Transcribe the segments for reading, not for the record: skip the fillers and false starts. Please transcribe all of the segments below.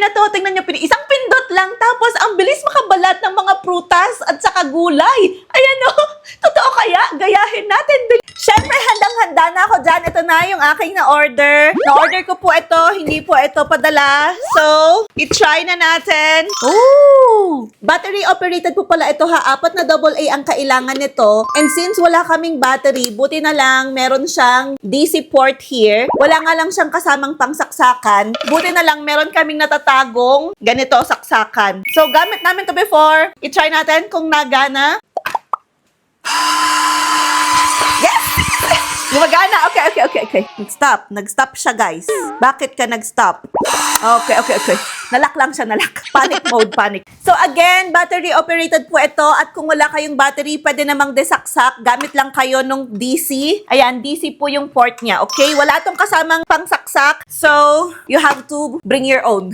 na to, tingnan nyo, isang pindot lang, tapos ang bilis makabalat ng mga prutas at saka gulay. Ayan o, totoo kaya? Gayahin natin. Siyempre, handang-handa na ako dyan. Ito na yung aking na-order. Na-order ko po ito, hindi po ito padala. So, i-try na natin. Ooh! Battery operated po pala ito ha. 4 na AA ang kailangan nito. And since wala kaming battery, buti na lang meron siyang DC port here. Wala nga lang siyang kasamang pangsaksakan. Buti na lang meron kaming natatagong ganito saksakan. So, gamit namin to before. I-try natin kung nagana. Yes! Gumagana. Okay. Nag-stop siya, guys. Bakit ka nag-stop? Okay. Nalak lang siya, nalak. Panic mode. So, again, battery operated po ito. At kung wala kayong battery, pwede namang desaksak. Gamit lang kayo nung DC. Ayan, DC po yung port niya. Okay? Wala tong kasamang pangsaksak. So, you have to bring your own.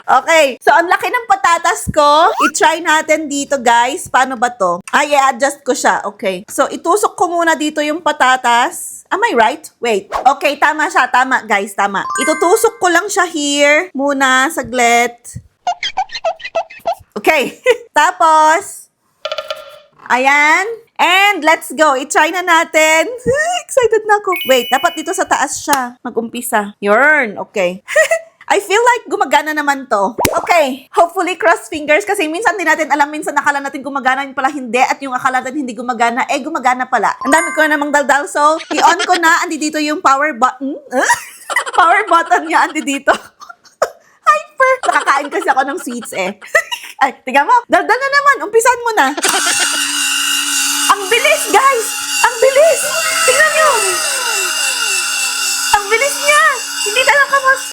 Okay. So, ang laki ng patatas ko. I-try natin dito, guys. Paano ba to? I-adjust ko siya. Okay. So, itusok ko muna dito yung patatas. Am I right? Wait. Okay, tama siya. Tama, guys. Tama. Itutusok ko lang siya here. Muna, saglit. Okay. Tapos, ayan. And let's go. I-try na natin. Excited na ako. Wait, dapat dito sa taas siya. Mag-umpisa. Yarn. Okay. I feel like gumagana naman to. Okay, hopefully cross fingers kasi minsan din natin alam, minsan akala natin gumagana, yung pala hindi, at yung akala natin hindi gumagana, gumagana pala. Ang dami ko na namang daldal, so i-on ko na, andi dito yung power button. Power button niya, andi dito. Hyper! Nakakain kasi ako ng sweets Ay, tingnan mo, daldal na naman, umpisan mo na. Ang bilis, guys! Ang bilis! Tingnan nyo! Ang bilis niya! Hindi talaga mas